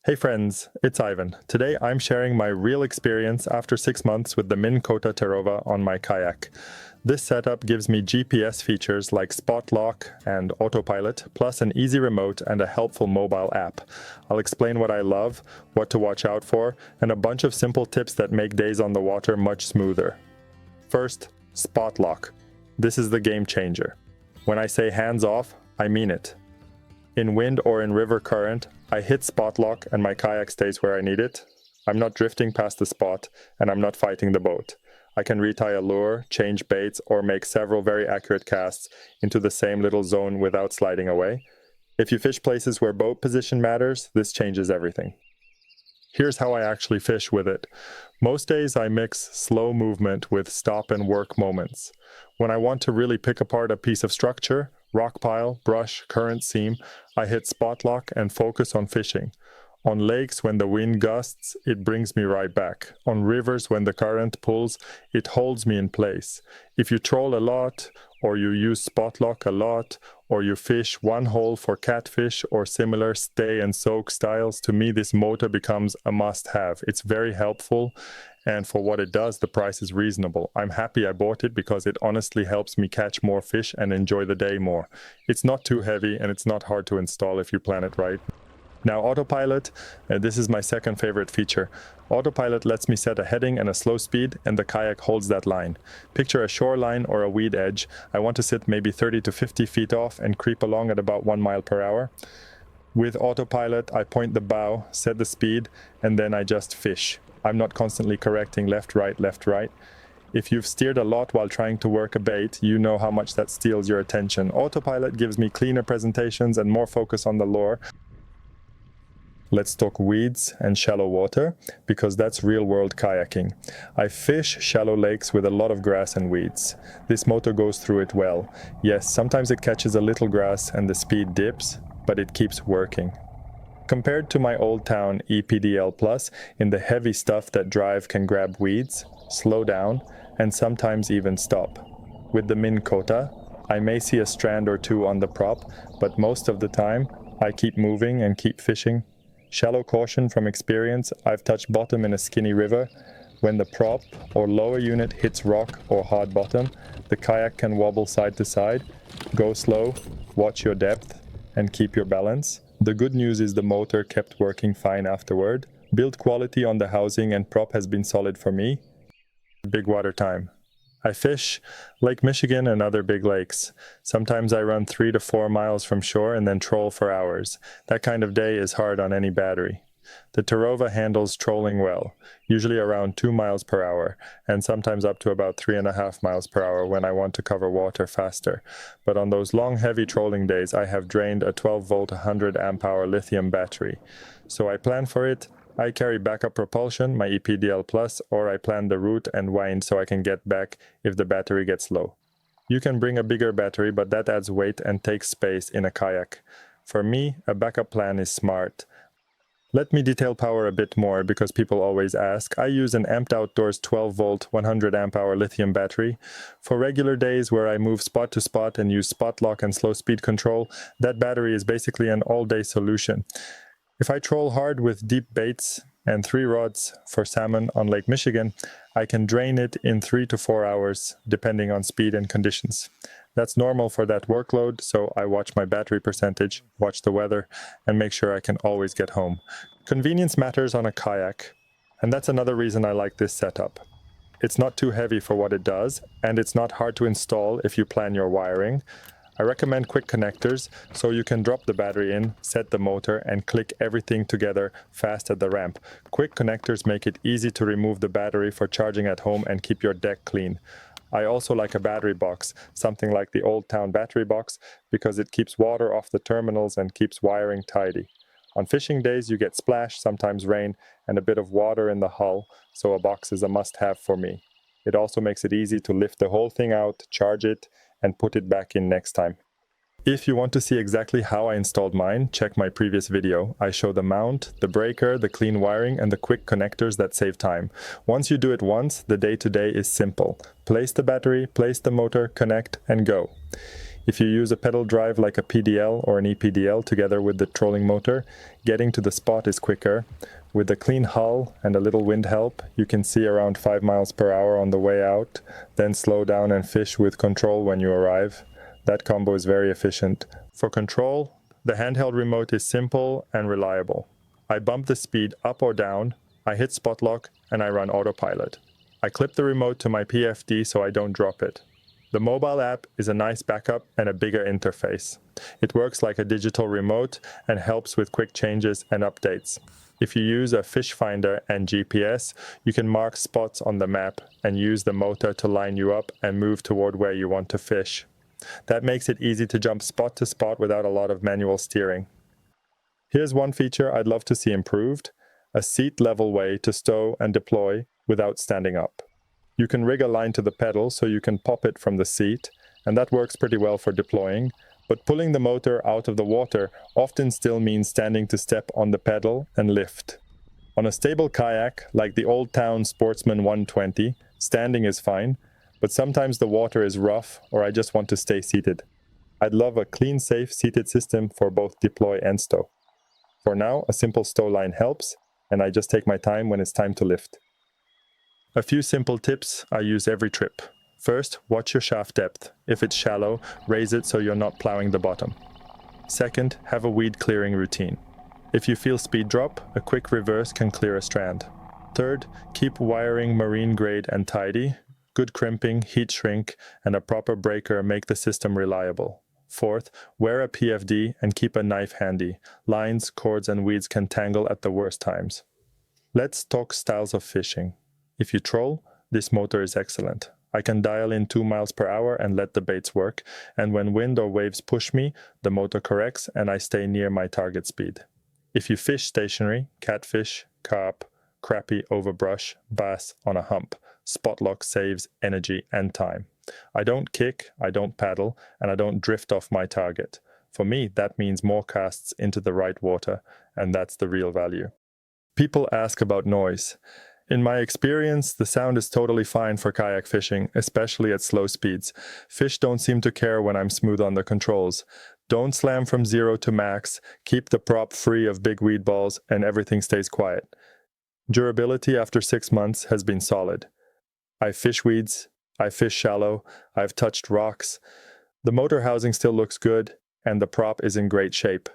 Hey friends, it's Ivan. Today I'm sharing my real experience after 6 months with the Minn Kota Terrova on my kayak. This setup gives me GPS features like spot lock and AutoPilot, plus an easy remote and a helpful mobile app. I'll explain what I love, what to watch out for, and a bunch of simple tips that make days on the water much smoother. First, spot lock. This is the game changer. When I say hands off, I mean it. In wind or in river current, I hit spot lock and my kayak stays where I need it. I'm not drifting past the spot and I'm not fighting the boat. I can retie a lure, change baits, or make several very accurate casts into the same little zone without sliding away. If you fish places where boat position matters, this changes everything. Here's how I actually fish with it. Most days I mix slow movement with stop and work moments. When I want to really pick apart a piece of structure, rock pile, brush, current seam, I hit spot lock and focus on fishing. On lakes, when the wind gusts, it brings me right back. On rivers, when the current pulls, it holds me in place. If you troll a lot, or you use spot lock a lot, or you fish one hole for catfish or similar stay and soak styles, to me this motor becomes a must-have. It's very helpful, and for what it does, the price is reasonable. I'm happy I bought it because it honestly helps me catch more fish and enjoy the day more. It's not too heavy and it's not hard to install if you plan it right. Now AutoPilot, this is my second favorite feature. AutoPilot lets me set a heading and a slow speed, and the kayak holds that line. Picture a shoreline or a weed edge. I want to sit maybe 30 to 50 feet off and creep along at about 1 mile per hour. With AutoPilot, I point the bow, set the speed, and then I just fish. I'm not constantly correcting left, right. If you've steered a lot while trying to work a bait, you know how much that steals your attention. AutoPilot gives me cleaner presentations and more focus on the lure. Let's talk weeds and shallow water, because that's real-world kayaking. I fish shallow lakes with a lot of grass and weeds. This motor goes through it well. Yes, sometimes it catches a little grass and the speed dips, but it keeps working. Compared to my Old Town EPDL Plus, in the heavy stuff that drive can grab weeds, slow down, and sometimes even stop. With the Minn Kota, I may see a strand or two on the prop, but most of the time, I keep moving and keep fishing. Shallow caution from experience, I've touched bottom in a skinny river. When the prop or lower unit hits rock or hard bottom, the kayak can wobble side to side. Go slow, watch your depth, and keep your balance. The good news is the motor kept working fine afterward. Build quality on the housing and prop has been solid for me. Big water time. I fish Lake Michigan and other big lakes. Sometimes I run 3 to 4 miles from shore and then troll for hours. That kind of day is hard on any battery. The Terrova handles trolling well, usually around 2 miles per hour, and sometimes up to about 3.5 miles per hour when I want to cover water faster. But on those long, heavy trolling days, I have drained a 12-volt 100 amp hour lithium battery. So I plan for it. I carry backup propulsion, my EPDL Plus, or I plan the route and wind so I can get back if the battery gets low. You can bring a bigger battery, but that adds weight and takes space in a kayak. For me, a backup plan is smart. Let me detail power a bit more because people always ask. I use an Amped Outdoors 12-volt 100 amp hour lithium battery. For regular days where I move spot to spot and use spot lock and slow speed control, that battery is basically an all-day solution. If I troll hard with deep baits and 3 rods for salmon on Lake Michigan, I can drain it in 3 to 4 hours, depending on speed and conditions. That's normal for that workload, so I watch my battery percentage, watch the weather, and make sure I can always get home. Convenience matters on a kayak, and that's another reason I like this setup. It's not too heavy for what it does, and it's not hard to install if you plan your wiring. I recommend quick connectors, so you can drop the battery in, set the motor, and click everything together fast at the ramp. Quick connectors make it easy to remove the battery for charging at home and keep your deck clean. I also like a battery box, something like the Old Town battery box, because it keeps water off the terminals and keeps wiring tidy. On fishing days, you get splash, sometimes rain, and a bit of water in the hull, so a box is a must-have for me. It also makes it easy to lift the whole thing out, charge it, and put it back in next time. If you want to see exactly how I installed mine, check my previous video. I show the mount, the breaker, the clean wiring, and the quick connectors that save time. Once you do it once, the day-to-day is simple. Place the battery, place the motor, connect, and go. If you use a pedal drive like a PDL or an EPDL together with the trolling motor, getting to the spot is quicker. With a clean hull and a little wind help, you can see around 5 miles per hour on the way out, then slow down and fish with control when you arrive. That combo is very efficient. For control, the handheld remote is simple and reliable. I bump the speed up or down, I hit spot lock, and I run AutoPilot. I clip the remote to my PFD so I don't drop it. The mobile app is a nice backup and a bigger interface. It works like a digital remote and helps with quick changes and updates. If you use a fish finder and GPS, you can mark spots on the map and use the motor to line you up and move toward where you want to fish. That makes it easy to jump spot to spot without a lot of manual steering. Here's one feature I'd love to see improved: a seat-level way to stow and deploy without standing up. You can rig a line to the pedal so you can pop it from the seat, and that works pretty well for deploying, but pulling the motor out of the water often still means standing to step on the pedal and lift. On a stable kayak, like the Old Town Sportsman 120, standing is fine, but sometimes the water is rough or I just want to stay seated. I'd love a clean, safe seated system for both deploy and stow. For now, a simple stow line helps, and I just take my time when it's time to lift. A few simple tips I use every trip. First, watch your shaft depth. If it's shallow, raise it so you're not plowing the bottom. Second, have a weed clearing routine. If you feel speed drop, a quick reverse can clear a strand. Third, keep wiring marine grade and tidy. Good crimping, heat shrink, and a proper breaker make the system reliable. Fourth, wear a PFD and keep a knife handy. Lines, cords, and weeds can tangle at the worst times. Let's talk styles of fishing. If you troll, this motor is excellent. I can dial in 2 miles per hour and let the baits work, and when wind or waves push me, the motor corrects and I stay near my target speed. If you fish stationary, catfish, carp, crappie over brush, bass on a hump, spot lock saves energy and time. I don't kick, I don't paddle, and I don't drift off my target. For me, that means more casts into the right water, and that's the real value. People ask about noise. In my experience, the sound is totally fine for kayak fishing, especially at slow speeds. Fish don't seem to care when I'm smooth on the controls. Don't slam from 0 to max, keep the prop free of big weed balls, and everything stays quiet. Durability after 6 months has been solid. I fish weeds, I fish shallow, I've touched rocks. The motor housing still looks good, and the prop is in great shape.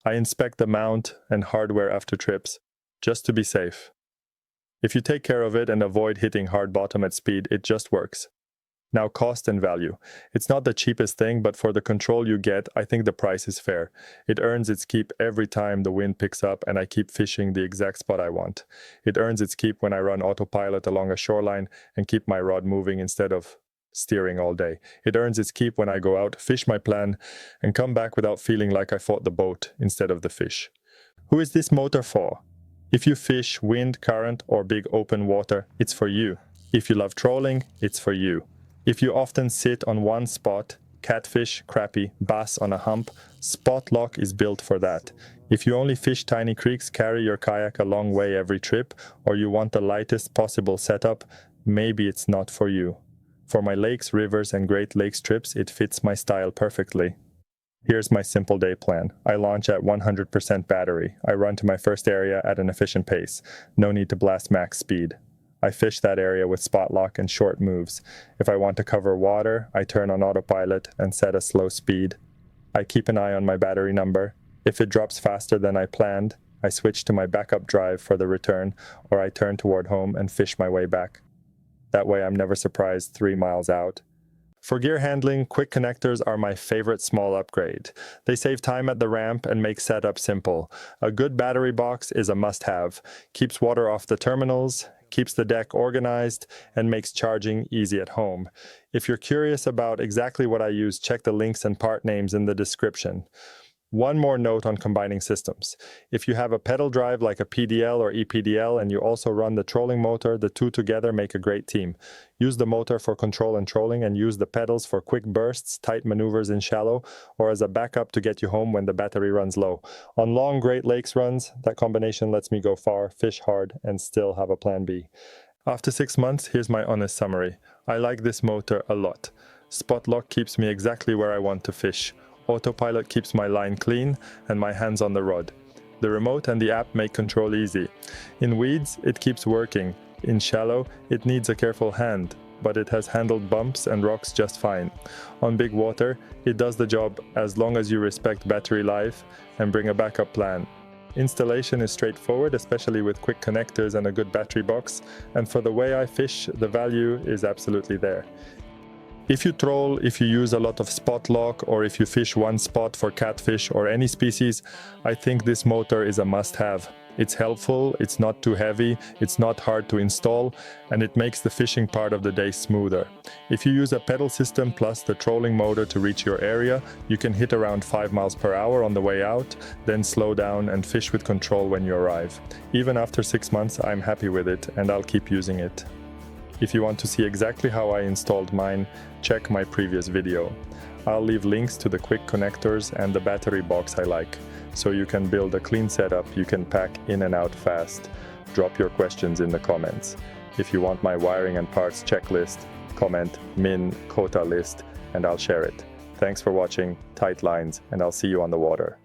I inspect the mount and hardware after trips, just to be safe. If you take care of it and avoid hitting hard bottom at speed, it just works. Now, cost and value. It's not the cheapest thing, but for the control you get, I think the price is fair. It earns its keep every time the wind picks up and I keep fishing the exact spot I want. It earns its keep when I run AutoPilot along a shoreline and keep my rod moving instead of steering all day. It earns its keep when I go out, fish my plan, and come back without feeling like I fought the boat instead of the fish. Who is this motor for? If you fish wind, current, or big open water, it's for you. If you love trolling, it's for you. If you often sit on one spot, catfish, crappie, bass on a hump, Spot Lock is built for that. If you only fish tiny creeks, carry your kayak a long way every trip, or you want the lightest possible setup, maybe it's not for you. For my lakes, rivers, and Great Lakes trips, it fits my style perfectly. Here's my simple day plan. I launch at 100% battery. I run to my first area at an efficient pace. No need to blast max speed. I fish that area with spot lock and short moves. If I want to cover water, I turn on AutoPilot and set a slow speed. I keep an eye on my battery number. If it drops faster than I planned, I switch to my backup drive for the return, or I turn toward home and fish my way back. That way I'm never surprised 3 miles out. For gear handling, quick connectors are my favorite small upgrade. They save time at the ramp and make setup simple. A good battery box is a must-have. Keeps water off the terminals, keeps the deck organized, and makes charging easy at home. If you're curious about exactly what I use, check the links and part names in the description. One more note on combining systems. If you have a pedal drive like a PDL or EPDL and you also run the trolling motor, the two together make a great team. Use the motor for control and trolling and use the pedals for quick bursts, tight maneuvers in shallow, or as a backup to get you home when the battery runs low. On long Great Lakes runs, that combination lets me go far, fish hard, and still have a plan B. After 6 months, here's my honest summary. I like this motor a lot. Spot lock keeps me exactly where I want to fish. AutoPilot keeps my line clean and my hands on the rod. The remote and the app make control easy. In weeds, it keeps working. In shallow, it needs a careful hand, but it has handled bumps and rocks just fine. On big water, it does the job as long as you respect battery life and bring a backup plan. Installation is straightforward, especially with quick connectors and a good battery box, and for the way I fish, the value is absolutely there. If you troll, if you use a lot of spot lock, or if you fish one spot for catfish or any species, I think this motor is a must-have. It's helpful, it's not too heavy, it's not hard to install, and it makes the fishing part of the day smoother. If you use a pedal system plus the trolling motor to reach your area, you can hit around 5 miles per hour on the way out, then slow down and fish with control when you arrive. Even after 6 months, I'm happy with it and I'll keep using it. If you want to see exactly how I installed mine, check my previous video. I'll leave links to the quick connectors and the battery box I like, so you can build a clean setup you can pack in and out fast. Drop your questions in the comments. If you want my wiring and parts checklist, comment Minn Kota list and I'll share it. Thanks for watching, tight lines, and I'll see you on the water.